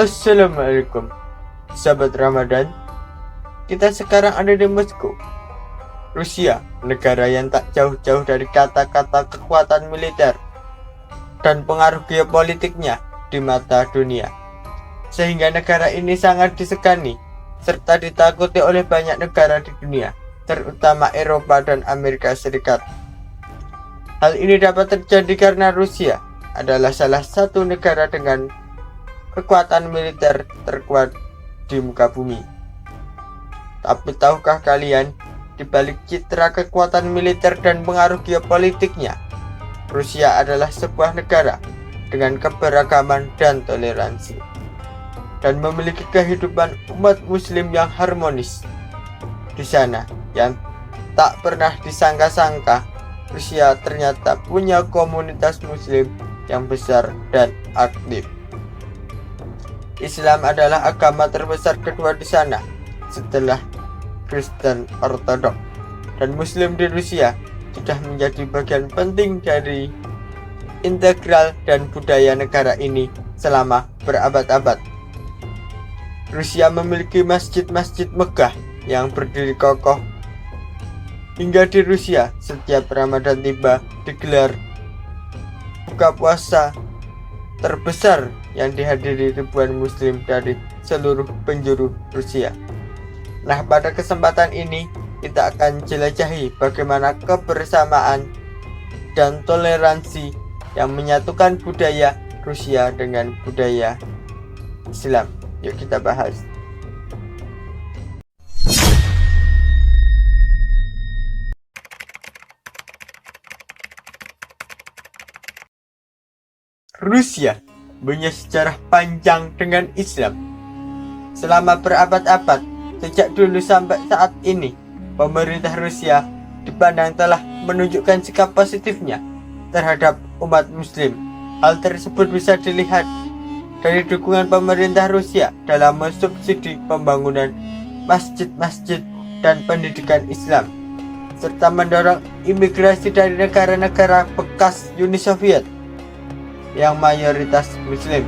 Assalamualaikum, sahabat Ramadan. Kita sekarang ada di Moskow, Rusia, negara yang tak jauh-jauh dari kata-kata kekuatan militer dan pengaruh geopolitiknya di mata dunia. Sehingga negara ini sangat disegani serta ditakuti oleh banyak negara di dunia, terutama Eropa dan Amerika Serikat. Hal ini dapat terjadi karena Rusia adalah salah satu negara dengan kekuatan militer terkuat di muka bumi. Tapi tahukah kalian, di balik citra kekuatan militer dan pengaruh geopolitiknya, Rusia adalah sebuah negara dengan keberagaman dan toleransi, dan memiliki kehidupan umat muslim yang harmonis. Di sana, yang tak pernah disangka-sangka, Rusia ternyata punya komunitas muslim yang besar dan aktif. Islam adalah agama terbesar kedua di sana setelah Kristen Ortodok, dan Muslim di Rusia sudah menjadi bagian penting dari integral dan budaya negara ini selama berabad-abad. Rusia memiliki masjid-masjid megah yang berdiri kokoh. Hingga di Rusia, setiap Ramadan tiba digelar buka puasa terbesar yang dihadiri ribuan muslim dari seluruh penjuru Rusia. Nah, pada kesempatan ini kita akan jelajahi bagaimana kebersamaan dan toleransi yang menyatukan budaya Rusia dengan budaya Islam. Yuk kita bahas. Rusia punya sejarah panjang dengan Islam. Selama berabad-abad, sejak dulu sampai saat ini, pemerintah Rusia dipandang telah menunjukkan sikap positifnya terhadap umat muslim. Hal tersebut bisa dilihat dari dukungan pemerintah Rusia dalam mensubsidi pembangunan masjid-masjid dan pendidikan Islam, serta mendorong imigrasi dari negara-negara bekas Uni Soviet yang mayoritas muslim.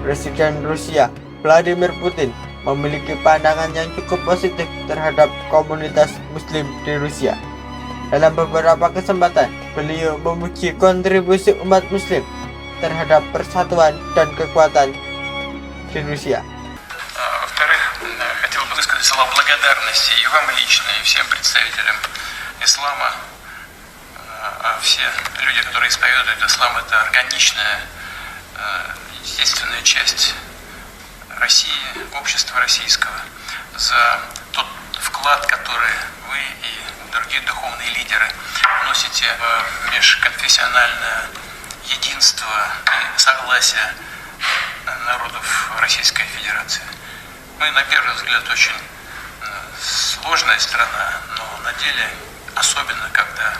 Presiden Rusia Vladimir Putin memiliki pandangan yang cukup positif terhadap komunitas muslim di Rusia. Dalam beberapa kesempatan, beliau memuji kontribusi umat muslim terhadap persatuan dan kekuatan di Rusia. Во-вторых, хотел бы высказать слова благодарности и вам лично, и всем представителям ислама. А все люди, которые исповедуют ислам, это органичная, естественная часть России, общества российского, за тот вклад, который вы и другие духовные лидеры вносите в межконфессиональное единство и согласие народов Российской Федерации. Мы, на первый взгляд, очень сложная страна, но на деле, особенно когда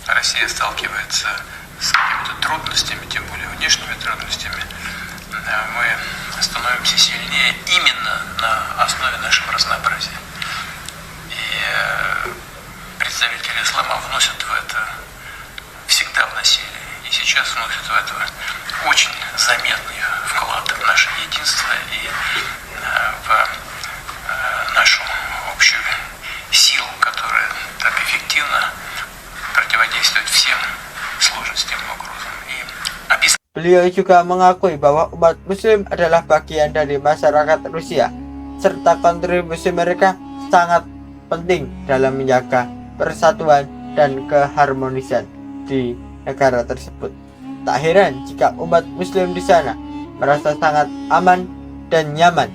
Россия сталкивается с какими-то трудностями, тем более внешними трудностями, мы становимся сильнее именно на основе нашего разнообразия. И представители ислама вносят в это, всегда вносили, и сейчас вносят в это очень заметный вклад в наше единство и в нашу общую силу, которая так эффективно противодействует всем сложностям и угрозам. Beliau juga mengakui bahwa umat muslim adalah bagian dari masyarakat Rusia, serta kontribusi mereka sangat penting dalam menjaga persatuan dan keharmonisan di negara tersebut. Tak heran jika umat muslim di sana merasa sangat aman dan nyaman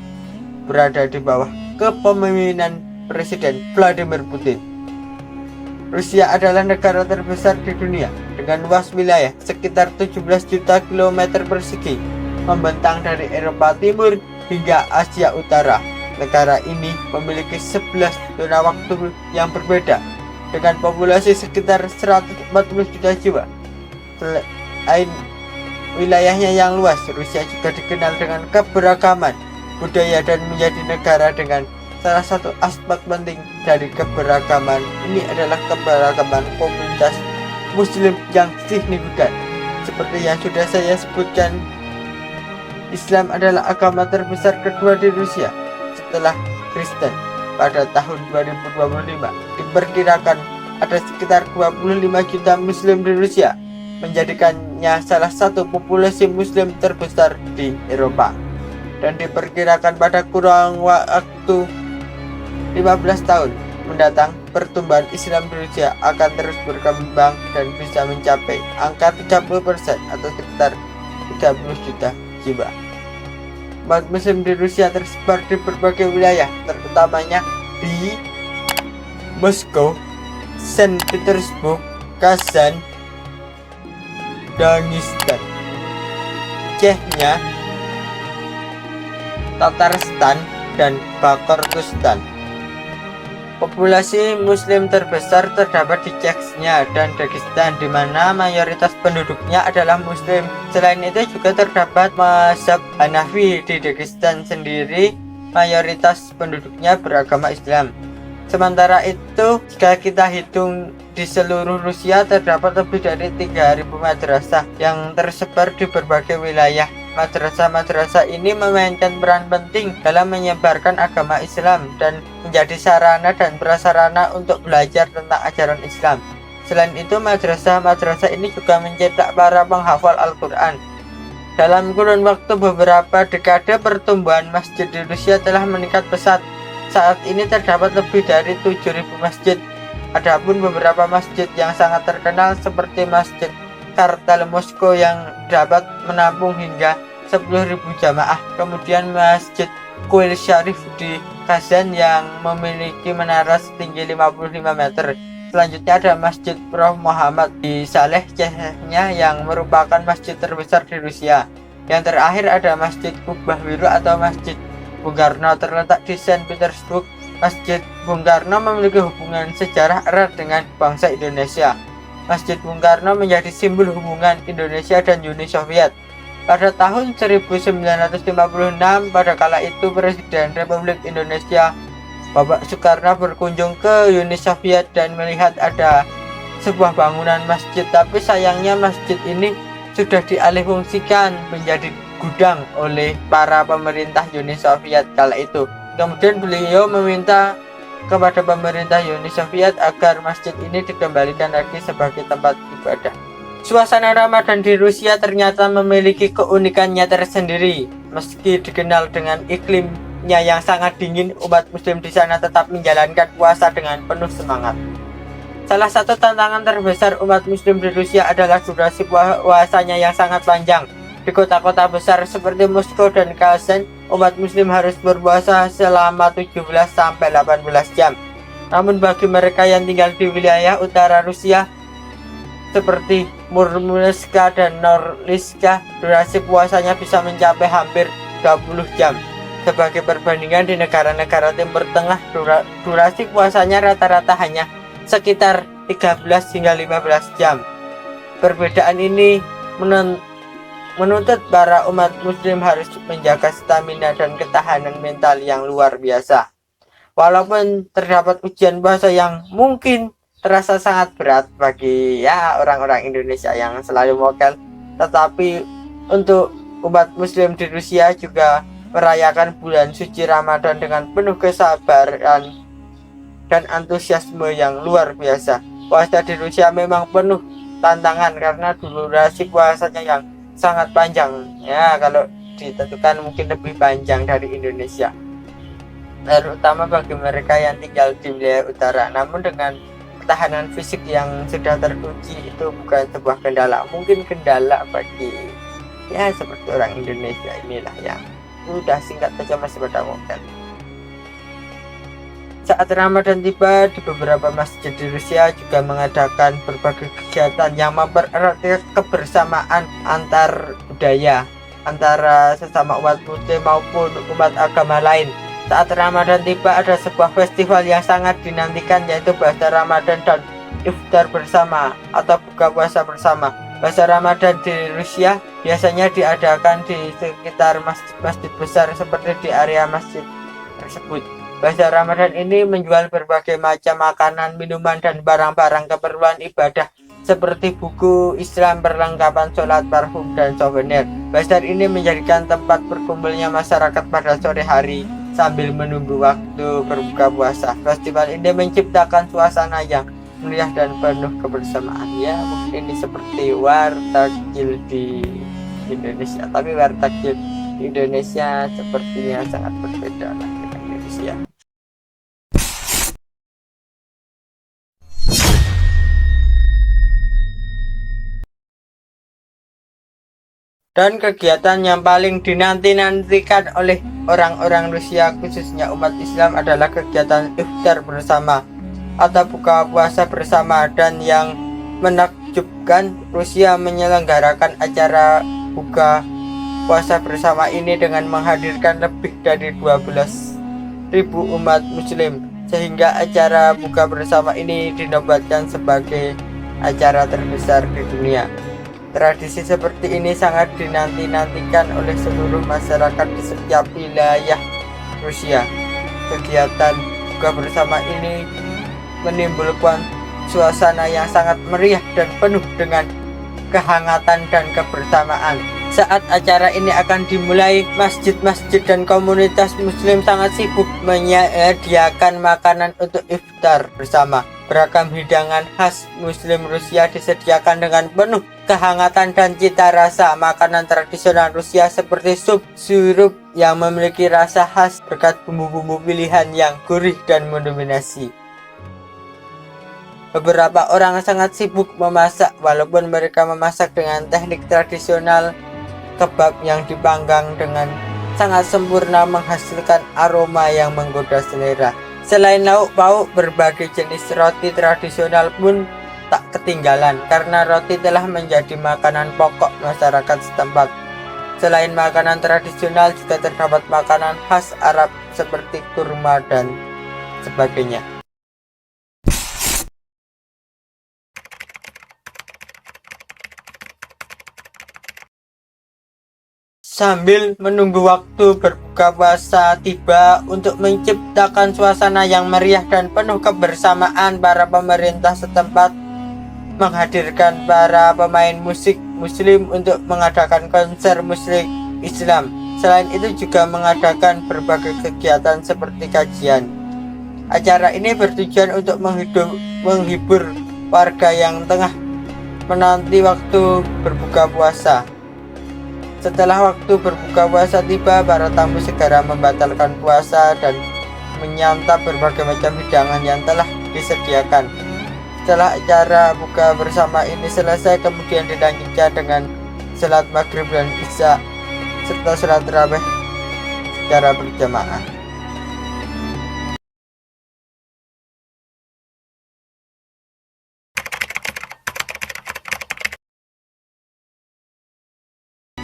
berada di bawah kepemimpinan Presiden Vladimir Putin. Rusia adalah negara terbesar di dunia dengan luas wilayah sekitar 17 juta kilometer persegi, membentang dari Eropa Timur hingga Asia Utara. Negara ini memiliki 11 zona waktu yang berbeda dengan populasi sekitar 140 juta jiwa. Selain wilayahnya yang luas, Rusia juga dikenal dengan keberagaman budaya dan menjadi negara dengan salah satu aspek penting dari keberagaman ini adalah keberagaman komunitas muslim yang signifikan. Seperti yang sudah saya sebutkan Islam adalah agama terbesar kedua di Rusia setelah Kristen. Pada tahun 2025 diperkirakan ada sekitar 25 juta muslim di Rusia, menjadikannya salah satu populasi muslim terbesar di Eropa. Dan diperkirakan pada kurang waktu 15 tahun mendatang, pertumbuhan Islam di Rusia akan terus berkembang dan bisa mencapai angka 30% atau sekitar 30 juta jiwa. Umat muslim di Rusia tersebar di berbagai wilayah, terutamanya di Moskow, Saint Petersburg, Kazan, Dagestan, Chechnya, Tatarstan, dan Bashkortostan. Populasi muslim terbesar terdapat di Chechnya dan Dagestan, di mana mayoritas penduduknya adalah muslim. Selain itu juga terdapat mazhab Hanafi. Di Dagestan sendiri mayoritas penduduknya beragama Islam. Sementara itu, jika kita hitung di seluruh Rusia terdapat lebih dari 3.000 madrasah yang tersebar di berbagai wilayah. Madrasah-madrasah ini memainkan peran penting dalam menyebarkan agama Islam dan menjadi sarana dan prasarana untuk belajar tentang ajaran Islam. Selain itu, madrasah-madrasah ini juga mencetak para penghafal Al-Quran. Dalam kurun waktu beberapa dekade, pertumbuhan masjid di Rusia telah meningkat pesat. Saat ini terdapat lebih dari 7.000 masjid. Adapun beberapa masjid yang sangat terkenal seperti Masjid Kartal Moskow yang dapat menampung hingga 10.000 jamaah. Kemudian Masjid Kuil Syarif di Kazan yang memiliki menara setinggi 55 meter. Selanjutnya ada Masjid Prof. Muhammad di Saleh, Chechnya yang merupakan masjid terbesar di Rusia. Yang terakhir ada Masjid Kubah Biru atau Masjid Bung Karno terletak di Saint Petersburg. Masjid Bung Karno memiliki hubungan sejarah erat dengan bangsa Indonesia. Masjid Bung Karno menjadi simbol hubungan Indonesia dan Uni Soviet. Pada tahun 1956, pada kala itu Presiden Republik Indonesia Bapak Soekarno berkunjung ke Uni Soviet dan melihat ada sebuah bangunan masjid, tapi sayangnya masjid ini sudah dialihfungsikan menjadi gudang oleh para pemerintah Uni Soviet kala itu. Kemudian beliau meminta kepada pemerintah Uni Soviet agar masjid ini dikembalikan lagi sebagai tempat ibadah. Suasana Ramadan di Rusia ternyata memiliki keunikannya tersendiri. Meski dikenal dengan iklimnya yang sangat dingin, umat muslim di sana tetap menjalankan puasa dengan penuh semangat. Salah satu tantangan terbesar umat muslim di Rusia adalah durasi puasanya yang sangat panjang. Di kota-kota besar seperti Moskow dan Kazan, umat muslim harus berpuasa selama 17-18 jam. Namun bagi mereka yang tinggal di wilayah utara Rusia seperti Murmansk dan Norilsk, durasi puasanya bisa mencapai hampir 20 jam. Sebagai perbandingan, di negara-negara Timur Tengah durasi puasanya rata-rata hanya sekitar 13 hingga 15 jam. Perbedaan ini menuntut para umat muslim harus menjaga stamina dan ketahanan mental yang luar biasa. Walaupun terdapat ujian puasa yang mungkin terasa sangat berat bagi orang-orang Indonesia yang selalu mokel, tetapi untuk umat muslim di Rusia juga merayakan bulan suci Ramadan dengan penuh kesabaran dan antusiasme yang luar biasa. Puasa di Rusia memang penuh tantangan karena durasi puasanya yang sangat panjang. Ya, kalau ditentukan mungkin lebih panjang dari Indonesia, terutama bagi mereka yang tinggal di wilayah utara. Namun dengan ketahanan fisik yang sudah teruji, itu bukan sebuah kendala. Mungkin kendala bagi seperti orang Indonesia inilah yang udah singkat saja masih pada mobil. Saat Ramadan tiba, di beberapa masjid di Rusia juga mengadakan berbagai kegiatan yang mempererat kebersamaan antar budaya antara sesama umat muslim maupun umat agama lain. Saat Ramadan tiba, ada sebuah festival yang sangat dinantikan, yaitu Bazar Ramadan dan Iftar bersama atau buka puasa bersama. Bazar Ramadan di Rusia biasanya diadakan di sekitar masjid besar seperti di area masjid tersebut. Bazar Ramadan ini menjual berbagai macam makanan, minuman, dan barang-barang keperluan ibadah seperti buku Islam, perlengkapan sholat, parfum, dan souvenir. Bazar ini menjadikan tempat berkumpulnya masyarakat pada sore hari sambil menunggu waktu berbuka puasa. Festival ini menciptakan suasana yang meriah dan penuh kebersamaan. Ya, mungkin ini seperti wartakjil di Indonesia, tapi wartakjil di Indonesia sepertinya sangat berbeda lah dengan Indonesia. Dan kegiatan yang paling dinanti-nantikan oleh orang-orang Rusia, khususnya umat Islam, adalah kegiatan iftar bersama atau buka puasa bersama. Dan yang menakjubkan, Rusia menyelenggarakan acara buka puasa bersama ini dengan menghadirkan lebih dari 12.000 umat muslim, sehingga acara buka bersama ini dinobatkan sebagai acara terbesar di dunia. Tradisi seperti ini sangat dinanti-nantikan oleh seluruh masyarakat di setiap wilayah Rusia. Kegiatan buka bersama ini menimbulkan suasana yang sangat meriah dan penuh dengan kehangatan dan kebersamaan. Saat acara ini akan dimulai, masjid-masjid dan komunitas muslim sangat sibuk menyediakan makanan untuk iftar bersama. Beragam hidangan khas muslim Rusia disediakan dengan penuh kehangatan dan cita rasa. Makanan tradisional Rusia seperti sup sirup yang memiliki rasa khas berkat bumbu-bumbu pilihan yang gurih dan mendominasi. Beberapa orang sangat sibuk memasak, walaupun mereka memasak dengan teknik tradisional. Kebab yang dipanggang dengan sangat sempurna menghasilkan aroma yang menggoda selera. Selain lauk pauk, berbagai jenis roti tradisional pun tak ketinggalan, karena roti telah menjadi makanan pokok masyarakat setempat. Selain makanan tradisional, juga terdapat makanan khas Arab seperti kurma dan sebagainya. Sambil menunggu waktu berbuka puasa tiba untuk menciptakan suasana yang meriah dan penuh kebersamaan, para pemerintah setempat menghadirkan para pemain musik muslim untuk mengadakan konser musik Islam. Selain itu juga mengadakan berbagai kegiatan seperti kajian. Acara ini bertujuan untuk menghibur warga yang tengah menanti waktu berbuka puasa. Setelah waktu berbuka puasa tiba, para tamu segera membatalkan puasa dan menyantap berbagai macam hidangan yang telah disediakan. Setelah acara buka bersama ini selesai, kemudian dilanjutkan dengan salat maghrib dan isya serta salat tarawih secara berjamaah.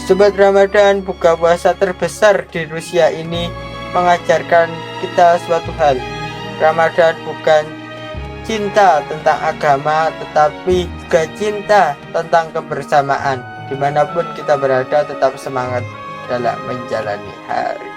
Sobat Ramadan, buka puasa terbesar di Rusia ini mengajarkan kita suatu hal. Ramadan bukan cinta tentang agama, tetapi juga cinta tentang kebersamaan. Dimanapun kita berada, tetap semangat dalam menjalani hari.